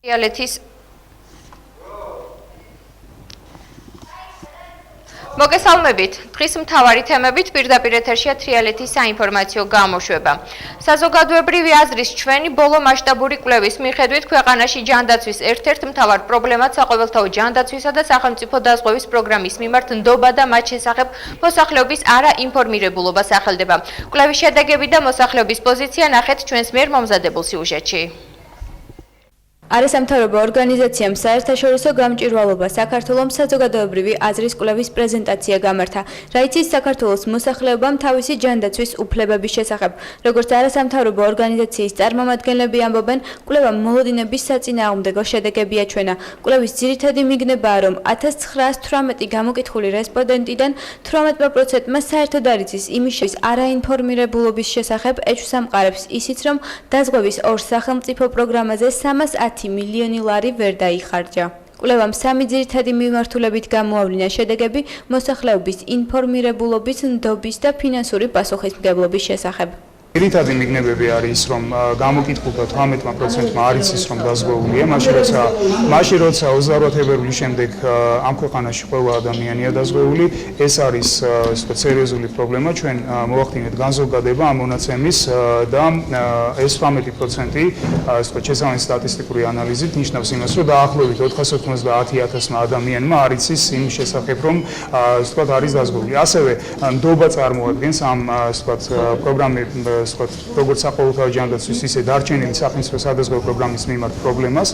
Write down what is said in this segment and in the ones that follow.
Reality მოგესალმებით. დღის მთავარი თემებით პირდაპირ ეთერშია თრიალეთის საინფორმაციო გამოშვება. საზოგადოებრივი აზრის ჩვენი ბოლო მასშტაბური კვლევის მიხედვით ქვეყანაში ჯანდაცვის ერთ-ერთ მთავარ პრობლემად საყოველთაო ჯანდაცვისა და სახელმწიფო დაზღვევის პროგრამის მიმართ ნდობა და მათ შესახებ მოსახლეობის არაინფორმირებულობა სახელდება. კვლევის შედეგები და მოსახლეობის პოზიცია ნახეთ ჩვენს მიერ მომზადებულ სიუჟეტში. არასამთავრობო ორგანიზაციამ საერთაშორისო გამჭვირვალობა საქართველოს საზოგადოებრივი აზრის კვლევის პრეზენტაცია გამართა, რაიც ის საქართველოს მოსახლეობამ თავისი ჯანდაცვის უფლებების შესახებ. Როგორც არასამთავრობო ორგანიზაციის წარმომადგენლები ამბობენ, კვლევამ მოლოდინების საწინააღმდეგო შედეგები აჩვენა. კვლევის ძირითადი მიგნებაა, რომ 1918 გამოკითხული რესპონდენტიდან 18%-მა საერთოდ არ იცის იმის არაინფორმირებულობის შესახებ ეჩვსამყარებს ისიც, რომ დაზღვევის ორ სახელმწიფო პროგრამაზე 310 მილიონი ლარი ვერ დაიხარჯა. კვლევამ სამი ძირითადი მიმართულებით გამოავლინა შედეგები მოსახლეობის ინფორმირებულობის, ნდობის და ფინანსური პასუხისმგებლობის შესახებ. ძირითადი მიგნებები არის, რომ გამოკითხულთა 18%-მა არ იცის, რომ დაზღვეულია, მაშინ როცა 28 თებერვლის შემდეგ ამ ქვეყანაში ყველა ადამიანია დაზღვეული, ეს არის სერიოზული პრობლემა. ჩვენ მოვახდინეთ განზოგადება ამ მონაცემის და ეს 18% შესაბამისი სტატისტიკური ანალიზით ნიშნავს იმას, რომ დაახლოებით 490,000 ადამიანმა არ იცის იმის შესახებ, რომ არის დაზღვეული. ასევე ნდობა წარმოადგენს ამ პროგრამების როგორც საყოველთაო ჯანდაცვის, ისე დარჩენილი სახელმწიფო სადაზღვევო პროგრამის მიმართ პრობლემას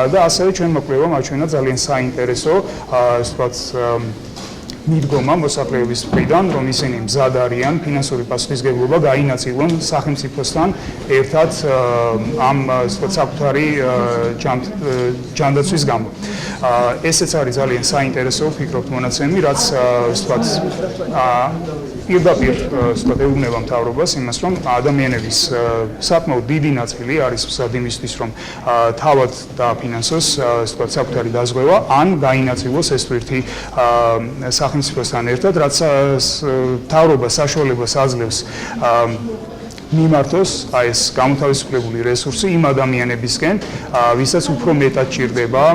და ასევე ჩვენმა კვლევამ აჩვენა ძალიან საინტერესო მიდგომა მოსახლეობის მხრიდან, რომ ისინი მზად არიან ფინანსური პასუხისმგებლობა გაინაწილონ სახელმწიფოსთან ერთად ამ საკუთარი ჯანდაცვის გამო. ესეც არის ძალიან საინტერესო ვფიქრობთ მონაცემი, რაც პირდაპირ ეუბნება მთავრობას იმას, რომ ადამიანების საკმაოდ დიდი ნაწილი არის მზად იმისთვის, რომ თავად დააფინანსოს საკუთარი დაზღვევა, ან გაინაწილოს ეს თვირთი სახელმწიფოსთან ერთად, რაც მთავრობა საშუალებას აძლევს მიმართოს ეს გამოთავისუფლებული რესურსი იმ ადამიანებისკენ, ვისაც უფრო მეტად ჭირდება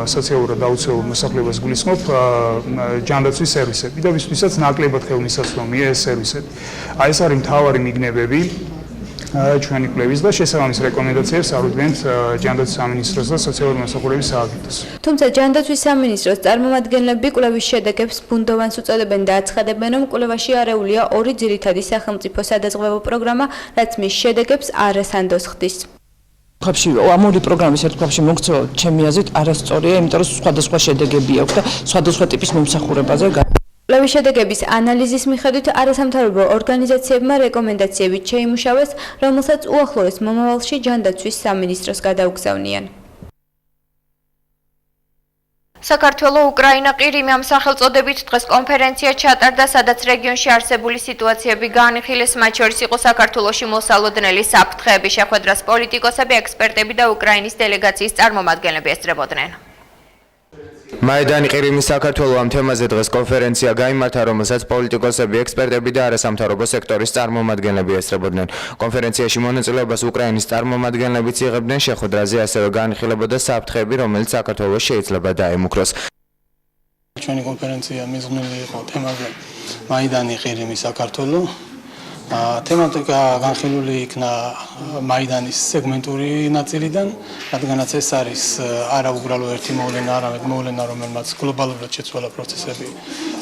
სოციალურად დაუცველ მოსახლეობას გულისხმობ ჯანდაცვის სერვისები და ვისაც ნაკლებად ხელმისაწვდომია ეს სერვისები. ეს არის მთავარი მიგნებები ჩვენი კვლევის და შესაბამის რეკომენდაციებს ავუდგენთ ჯანდაცვის სამინისტროს და სოციალური მოსახლეობის სააგენტოს. თუმცა ჯანდაცვის სამინისტროს წარმომადგენლები კვლევის შედეგებს ბუნდოვანს უწოდებენ და აცხადებენ, რომ კვლევაში არეულია ორი ძირითადი სახელმწიფო სადაზღვევო პროგრამა, რაც მის შედეგებს არასანდოს ხდის. ამ ორი პროგრამის ერთ კავშირში მოქცევა ჩემი აზრით არასწორია, იმიტომ რომ სხვადასხვა შედეგები აქვს და სხვადასხვა ტიპის მომსახურებაზე კვლევის შედეგების ანალიზის მიხედვით არასამთავრობო ორგანიზაციებმა რეკომენდაციებით შეიმუშავეს, რომელსაც უახლოეს მომავალში ჯანდაცვის სამინისტროს გადაუგზავნიან. საქართველო უკრაინა ყირიმი ამ სახელწოდებით დღეს კონფერენცია ჩატარდა, სადაც რეგიონში არსებული სიტუაციები გაანახილეს, მათ შორის იყო საქართველოში მოსალოდნელი საფრთხეები, შეხვედრას პოლიტიკოსები, ექსპერტები და უკრაინის დელეგაციის წარმომადგენლები ესწრებოდნენ. მაიდანი ყირიმის საქართველო ამ თემაზე დღეს კონფერენცია გაიმართა, რომელსაც პოლიტიკოსები, ექსპერტები და არასამთავრობო სექტორის წარმომადგენლები ესწრებოდნენ. კონფერენციაში მონაწილეობას უკრაინის წარმომადგენლებიც იღებდნენ, შეხვედრაზე ასევე გაანხილებოდა საფრთხეები, რომელიც საქართველოს შეიძლება დაემუქროს. ჩვენი კონფერენცია მიზნული იყო თემაზე მაიდანი ყირიმი საქართველო. თემატიკა განხილული იქნა მაიდანის სეგმენტური ნაწილიდან, რადგანაც ეს არის არა უბრალო ერთი მოვლენა, არამედ მოვლენა, რომელმაც გლობალურად შეცვალა პროცესები,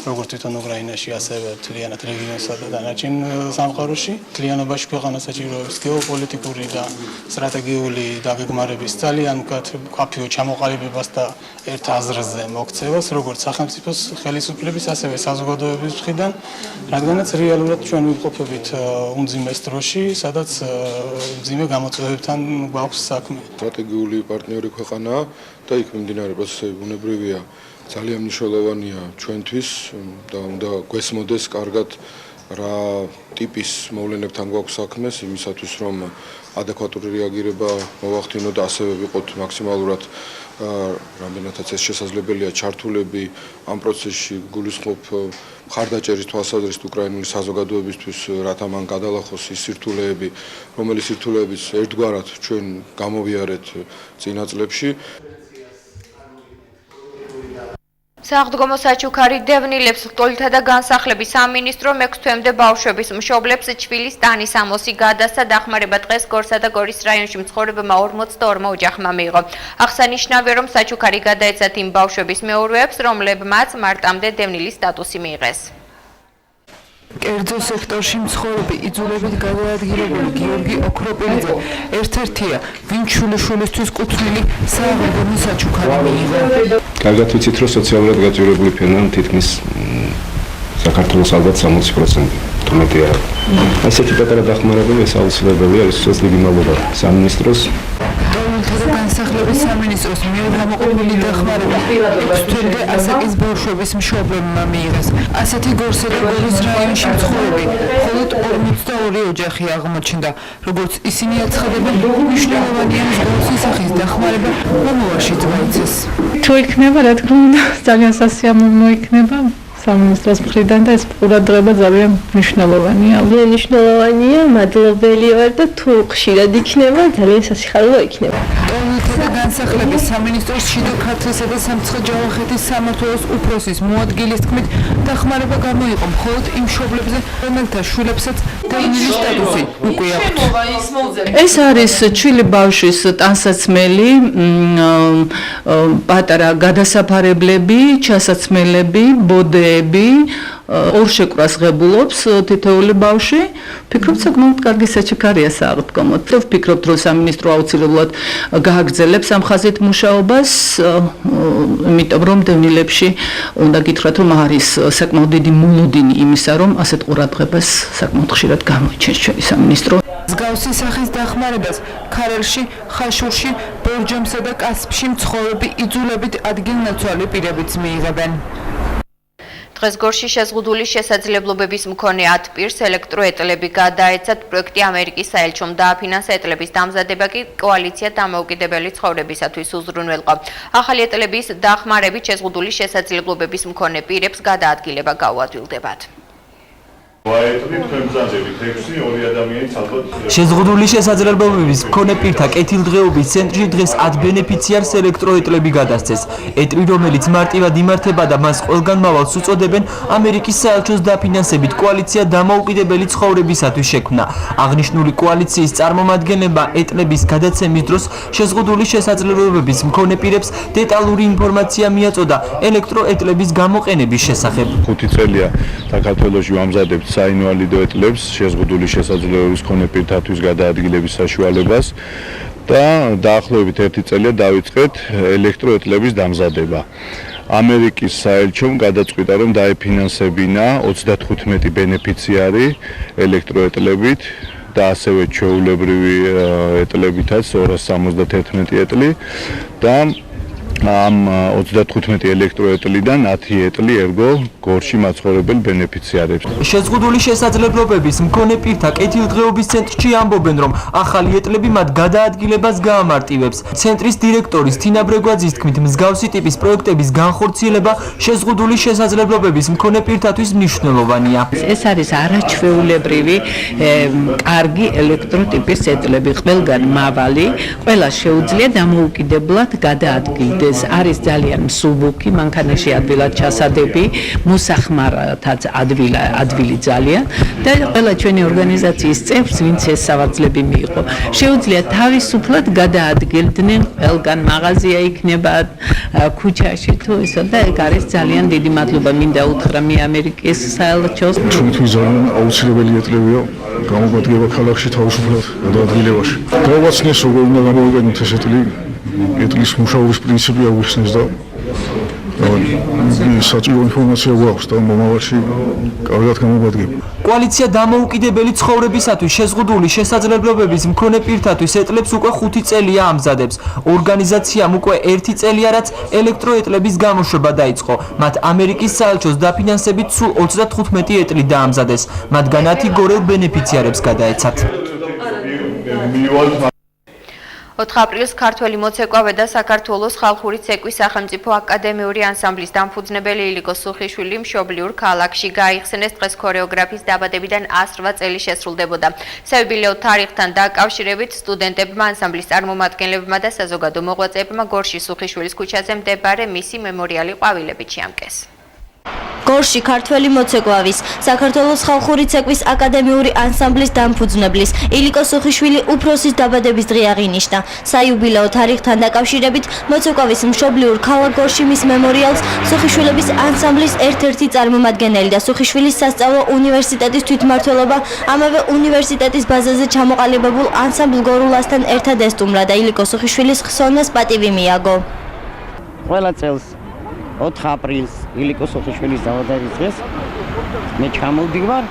როგორც თვითონ უკრაინაში, ასევე მთლიანად რეგიონსა და დანარჩენ სამყაროში. მთლიანობაში ქვეყანას საჭიროებს გეოპოლიტიკური და სტრატეგიული დაგეგმარების ძალიან მკაფიო ჩამოყალიბებას და ერთ აზრზე მოქცევას, როგორც სახელმწიფოს ხელისუფლების, ასევე საზოგადოების მხრიდან, რადგანაც რეალურად ჩვენ ვიმყოფებით უმძიმეს დროში, სადაც მძიმე გამოწვევებთან გვაქვს საქმე. სტრატეგიული პარტნიორი ქვეყანაა და იქ მიმდინარე პროცესები ბუნებრივია ძალიან მნიშვნელოვანია ჩვენთვის და უნდა გვესმოდეს კარგად რა ტიპის მოვლენებთან გვაქვს საქმე იმისათვის რომ ადეკვატური რეაგირება მოვახდინოთ და ასევე ვიყოთ მაქსიმალურად რამდენადაც ეს შესაძლებელია ჩართულები ამ პროცესში გულისხმობ მხარდაჭერის თვალსაზრისით უკრაინული საზოგადოებისთვის რათა მან გადალახოს ის სირთულეები რომელიც სირთულეებიც ერთგვარად ჩვენ გამოვიარეთ წინა წლებში სააღდგომო საჩუქარი დევნილებს რტოლითა და განსახლების სამინისტრო 6 თვემდე ბავშვების მშობლებს ჩვილის ტანის ამოსი გადასცა დახმარება დღეს გორსა და გორის რაიონში მცხოვრებმა 42 ოჯახმა მიიღო. აღსანიშნავია რომ საჩუქარი გადაეცათ იმ ბავშვების მეურვეებს რომლებმაც მარტამდე დევნილის სტატუსი მიიღეს. კერძო სექტორში მცხოვრები იძულებით გადაადგილებული გიორგი ოქროპილიძე ერთ-ერთია ვინ შვილიშვილისთვის კუთვნილი სააღდგომო საჩუქარი მიიღო. კარგად ვიცით რომ სოციალურად გაძვირებული ფენა თითქმის საქართველოს ალბათ 60% თუ მეტი არა. ასეთი პატარა დახმარებები ეს აუცილებელია ის დიდი მადლობა სამინისტროს განსახლების სამინისტროს მიერ გამოყოფილი დახმარება 6 თვემდე ასაკის ბავშვების მშობლებმა მიიღეს. ასეთი გორსა და გორის რაიონში მცხოვრები მხოლოდ 42 ოჯახი აღმოჩნდა. როგორც ისინი აცხადებენ, მნიშვნელოვანია მსგავსი სახის დახმარება მომავალშიც მოიცეს. თუ იქნება, რა თქმა უნდა, ძალიან სასიამოვნო იქნება. სამინისტროს მხრიდან და ეს ყურადღება ძალიან მნიშვნელოვანია. მნიშვნელოვანია, მადლობელი ვარ და თუ ხშირად იქნება, ძალიან სასიხარულო იქნება. და განსახლების სამინისტროს შიდა ქართლისა და სამცხე-ჯავახეთის სამმართველოს უფროსის მოადგილის თქმით, დახმარება გამოიყო მხოლოდ იმ მშობლებზე, რომელთა შვილებსაც დევნილის სტატუსი უკვე აქვთ. ეს არის ჩვილი ბავშვის ტანსაცმელი, პატარა გადასაფარებლები, ჩასაცმელები, ბოდეები, ორ შეკვრას ღებულობს თითოეული ბავშვი. ვფიქრობ, საკმაოდ კარგი საჩუქარია სააღდგომოდ. ვფიქრობ, რომ სამინისტრო აუცილებლად გააგრძელებს ამ ხაზით მუშაობას, იმიტომ რომ დევნილებში უნდა გითხრათ, რომ არის საკმაოდ დიდი მოლოდინი იმისა, რომ ასეთ ყურადღებას საკმაოდ ხშირად გამოიჩენს ჩვენი სამინისტრო. მსგავსი სახის დახმარებას ქარელში, ხაშურში, ბორჯომსა და კასპში მცხოვრები იძულებით ადგილნაცვალი პირებიც მიიღებენ. დღეს გორში შეზღუდული შესაძლებლობების მქონე 10 პირს ელექტროეტლები გადაეცათ. პროექტი ამერიკის საელჩომ დააფინანსა. ეტლების დამზადება კი კოალიცია დამოუკიდებელი ცხოვრებისათვის უზრუნველყო. ახალი ეტლების დახმარებით შეზღუდული შესაძლებლობების მქონე პირებს გადაადგილება გაუადვილდებათ. შეზღუდული შესაძლებლობების მქონე პირთა კეთილდღეობის ცენტრში დღეს 10 ბენეფიციარს ელექტროეტლები გადასცეს. ეტლი, რომელიც მარტივად იმართება და მას ყველგან მავალს უწოდებენ, ამერიკის საელჩოს დაფინანსებით კოალიცია დამოუკიდებელი ცხოვრებისათვის შექმნა. აღნიშნული კოალიციის წარმომადგენლებმა ეტლების გადაცემის დროს შეზღუდული შესაძლებლობების მქონე პირებს დეტალური ინფორმაცია მიაწოდა ელექტროეტლების გამოყენების შესახებ. 5 წელია საქართველოში ვამზადებთ საინვალიდო ეტლებს შეზღუდული შესაძლებლობის მქონე პირთათვის გადაადგილების საშუალებას და დაახლოებით 1 წელია დავიწყეთ ელექტროეტლების დამზადება. ამერიკის საელჩომ გადაწყვიტა, რომ დაეფინანსებინა 35 ბენეფიციარი ელექტროეტლებით და ასევე ჩვეულებრივი ეტლებითაც 271 ეტლი და ამ 35 ელექტროეტლიდან 10 ეტლი ერგო გორში მაცხოვრებელ ბენეფიციარებს. შეზღუდული შესაძლებლობების მქონე პირთა კეთილდღეობის ცენტრში ამბობენ, რომ ახალი ეტლები მათ გადაადგილებას გაამარტივებს. ცენტრის დირექტორის თინა ბრეგვაძის თქმით, მსგავსი ტიპის პროექტების განხორციელება შეზღუდული შესაძლებლობების მქონე პირთათვის მნიშვნელოვანია. ეს არის არაჩვეულებრივი კარგი ელექტროტიპის ეტლები, ყველგან მავალი, ყველა შეუძლია დამოუკიდებლად გადაადგილდეს. არის ძალიან მსუბუქი, მანქანაში ადვილად ჩასადები, მოსახმარათაც ადვილი ძალიან და ყველა ჩვენი ორგანიზაციის წევრს, ვინც ეს სავარძლები მიიღო, შეუძლია თავისუფლად გადაადგილდნენ ყველგან მაღაზია იქნება, ქუჩაში თუ ისო და ეგ არის ძალიან დიდი მადლობა მინდა უთხრა მე ამერიკის საელჩოს. ჩვენთვის ძალიან აუცილებელი ეტლებია გამოგვადგება ქალაქში თავისუფლად გადაადგილებაში. გავაცნეს როგორ უნდა გამოვიყენოთ ეს ეტლის მუშაობის პრინციპი აგვიხსნეს და საჭირო ინფორმაცია გვაქვს და მომავალში კარგად გამოგვადგება. კოალიცია დამოუკიდებელი ცხოვრებისათვის შეზღუდული შესაძლებლობების მქონე პირთათვის ეტლებს უკვე 5 წელია ამზადებს. ორგანიზაციამ უკვე 1 წელია რაც ელექტროეტლების გამოშვება დაიწყო. მათ ამერიკის საელჩოს დაფინანსებით სულ 35 ეტლი დაამზადეს. მათგან 10 გორელ ბენეფიციარებს გადაეცათ. 4 აპრილს ქართველი მოცეკვავე და საქართველოს ხალხური ცეკვის სახელმწიფო აკადემიური ანსამბლის დამფუძნებელი ილიკო სუხიშვილი მშობლიურ ქალაქში გაიხსენეს. დღეს ქორეოგრაფის დაბადებიდან 108 წელი შესრულდებოდა. საიუბილეო თარიღთან დაკავშირებით სტუდენტებმა, ანსამბლის წარმომადგენლებმა და საზოგადო მოღვაწეებმა გორში სუხიშვილის ქუჩაზე მდებარე მისი მემორიალი ყვავილებით შეამკეს. გორში ქართველი მოცეკვავის, საქართველოს ხალხური ცეკვის აკადემიური ანსამბლის დამფუძნებლის ილიკო სუხიშვილი უფროსის დაბადების დღე აღინიშნა. საიუბილეო თარიღთან დაკავშირებით მოცეკვავის მშობლიურ ქალაქ გორში მის მემორიალს სუხიშვილების ანსამბლის ერთ-ერთი წარმომადგენელი და სუხიშვილის სასწავლო უნივერსიტეტის თვითმმართველობა ამავე უნივერსიტეტის ბაზაზე ჩამოყალიბებულ ანსამბლ გორულასთან ერთად ესტუმრა და ილიკო სუხიშვილის ხსოვნას პატივი მიაგო. ყველა წელს 4 აპრილს ილიკო სუხიშვილის დაბადების დღეს მე ჩამოვდივარ,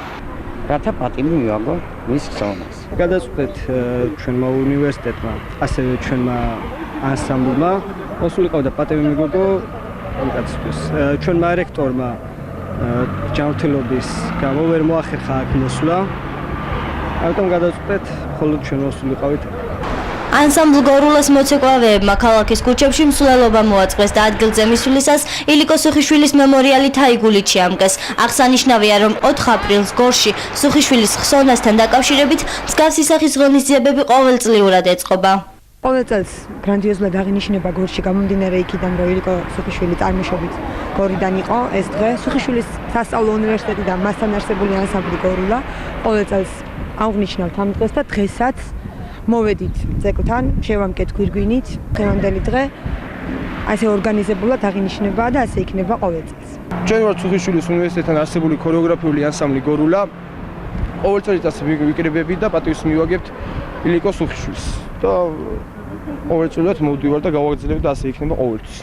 რათა პატივი მივაგო მის ხსოვნას. გადაწყვეტ ჩვენმა უნივერსიტეტმა, ასევე ჩვენმა ანსამბლმა, მოსულიყავდა პატივი მივაგო ამ კაცისთვის. ჩვენმა რექტორმა ჯანმრთელობის გამო ვერ მოახერხა აქ მოსვლა. ამიტომ გადაწყვეტ მხოლოდ ჩვენ მოსულიყავით. ანსამბლ გორულას მოცეკვავეებმა ქალაქის ქუჩებში მსვლელობა მოაწყეს და ადგილზე მისვლისას ილიკო სუხიშვილის მემორიალი თაიგულით შეამკეს. აღსანიშნავია, რომ 4 აპრილს გორში სუხიშვილის ხსოვნასთან დაკავშირებით მსგავსი სახის ღონისძიებები ყოველწლიურად ეწყობა. ყოველ წელს გრანდიოზულად აღინიშნება გორში გამომდინარე იქიდან, რომ ილიკო სუხიშვილი წარმოშობით გორიდან იყო. ეს დღე სუხიშვილის სასწავლო უნივერსიტეტი და მასთან არსებული ანსამბლი გორულა ყოველ წელს აღნიშნავთ ამ დღეს და დღესაც მოვედით ცეკვთან, შევამკეთ გვირგვინით, დღევანდელი დღე ასე ორგანიზებულად აღინიშნება და ასე იქნება ყოველ წელს. ჩვენ ვართ სუხიშვილის უნივერსიტეტთან არსებული ქორეოგრაფიული ანსამბლი გორულა. ყოველ წელს ასე ვიკრიბებით და პატივს მივაგებთ ილიკო სუხიშვილს. და ყოველ წელს მოვდივარ და გავაგრძელებ და ასე იქნება ყოველთვის.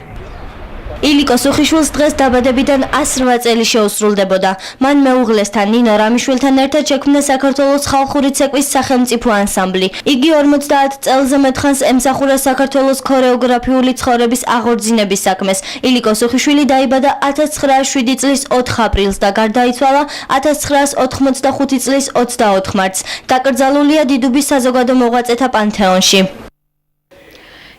ილიკო სუხიშვილს დღეს დაბადებიდან 108 წელი შეუსრულდებოდა. მან მეუღლესთან ნინო რამიშვილთან ერთად შექმნა საქართველოს ხალხური ცეკვის სახელმწიფო ანსამბლი. იგი 50 წელზე მეტხანს ემსახურა საქართველოს ქორეოგრაფიული ცხოვრების აღორძინების საქმეს. ილიკო სუხიშვილი დაიბადა 1907 წლის 4 აპრილს და გარდაიცვალა 1985 წლის 24 მარტს. დაკრძალულია დიდუბის საზოგადო მოღვაწეთა პანთეონში.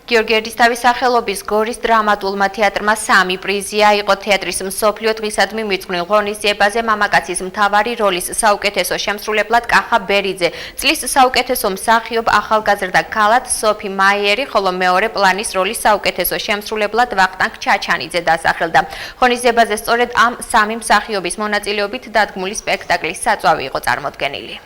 გიორგი ერისთავის სახელობის გორის დრამატულმა თეატრმა 3 პრიზი აიღო თეატრის მსოფლიო დღისადმი მიძღვნილ ღონისძიებაზე მამაკაცის მთავარი როლის საუკეთესო შემსრულებლად კახა ბერიძე, წლის საუკეთესო მსახიობ ახალგაზრდა ქალად სოფი მაიერი, ხოლო მეორე პლანის როლის საუკეთესო შემსრულებლად ვახტანგ ჩაჩანიძე დასახელდა. ღონისძიებაზე სწორედ ამ 3 მსახიობის მონაწილეობით დადგმული სპექტაკლის საწვავი იყო წარმოდგენილი.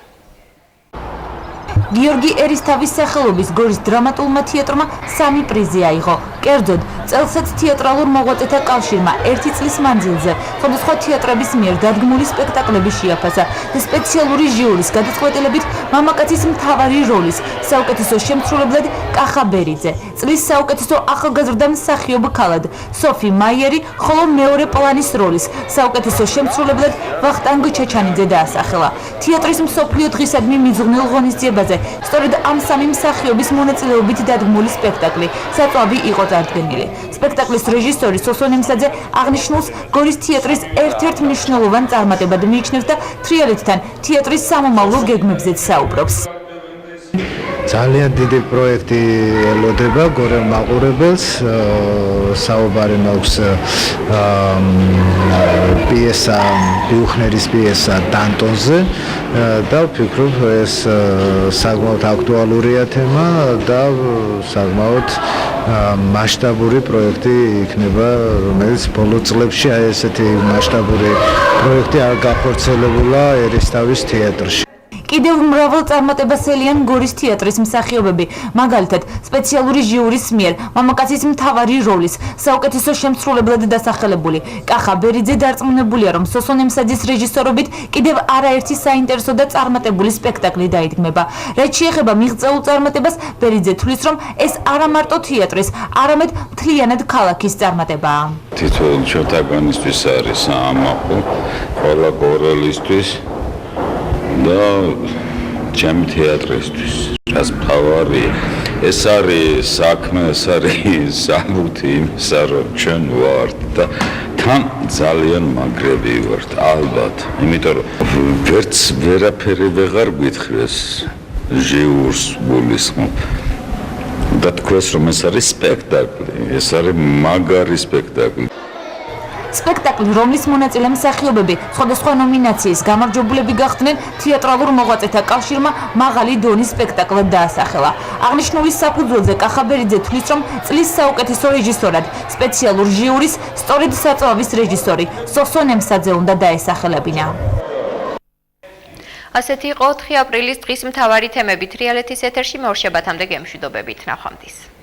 გიორგი ერისთავის სახელობის გორის დრამატულმა თეატრმა 3 პრიზი აიღო. კერძოდ, წელსაც თეატრალურ მოღვაწეთა კავშირმა 1 წლის მანძილზე სხვადასხვა თეატრების მიერ დადგმული სპექტაკლები შეაფასა და სპეციალური ჟიურის გადაწყვეტილებით მამაკაცის მთავარი როლის საუკეთესო შემსრულებლად კახა ბერიძე, წლის საუკეთესო ახალგაზრდა მსახიობ ქალად სოფი მაიერი, ხოლო მეორე პლანის როლის საუკეთესო შემსრულებლად ვახტანგ ჩაჩანიძე დაასახელა. თეატრის მსოფლიო დღისადმი მიძღვნილ ღონისძიებაზე სწორედ ამ 3 მსახიობის მონაწილეობით დადგმული სპექტაკლი საწვავი იყო წარდგენილი. სპექტაკლის რეჟისორი სოსონ ემსაძე აღნიშნულს გორის თეატრის ერთ-ერთ მნიშვნელოვან წარმატებად მიიჩნევს და თრიალეთთან თეატრის სამომავლო გეგმებზეც საუბრობს. ძალიან დიდი პროექტი ელოდება გორელ მაყურებელს, საუბარი მაქვს პიესა, ბიუხნერის პიესა დანტონზე და ვფიქრობ ეს საკმაოდ აქტუალურია თემა და საკმაოდ მასშტაბური პროექტი იქნება, რომელიც ბოლო წლებში აი ესეთი მასშტაბური პროექტი არ გახორციელებულა ერისთავის თეატრში. კიდევ მრავალ წარმატებასელიან გორის თეატრის მსახიობები, მაგალითად, სპეციალური ჟიურის მიერ მამაკაცის მთავარი როლის საუკეთესო შემსრულებლად დასახელებული კახა ბერიძე დარწმუნებულია, რომ სოსონ ემსაძის რეჟისორობით კიდევ არაერთი საინტერესო და წარმატებული სპექტაკლი დაიდგმება. რაც შეეხება მიღწეულ წარმატებას, ბერიძე თვლის, რომ ეს არა მარტო თეატრის, არამედ მთლიანად ქალაქის წარმატებაა. თითოეულ ჩატაგანისთვის არის საამაყო, ყველა გორელისთვის და ჩემი თეატრისთვის. რაც მთავარი, ეს არის საქმე, ეს არის საბუთი იმისა, რომ ჩვენ ვართ და თან ძალიან მაგრები ვართ, ალბათ. იმიტომ რომ ვერც ვერაფერი ვეღარ გვითხრეს ჟიურს გულისხმობ. და თქვენს რომ ეს არის სპექტაკლი, ეს არის მაგარი სპექტაკლი. სპექტაკლი, რომლის მონაწილე მსახიობები სხვადასხვა ნომინაციის გამარჯვებულები გახდნენ, თეატრალურ მოღვაწეთა კავშირმა მაღალი დონის სპექტაკლად დაასახელა. აღნიშნული საფუძველზე კახა ბერიძე თვლის, რომ წლის საუკეთესო რეჟისორად სპეციალურ ჟიურის სწორედ საწვავის რეჟისორი სოსონ ემსაძე უნდა დაესახელებინა. ასეთი იყო 4 აპრილის დღის მთავარი თემები. თრიალეთის ეთერში მოურშებათამდე გემშვიდობებით. ნახვამდის.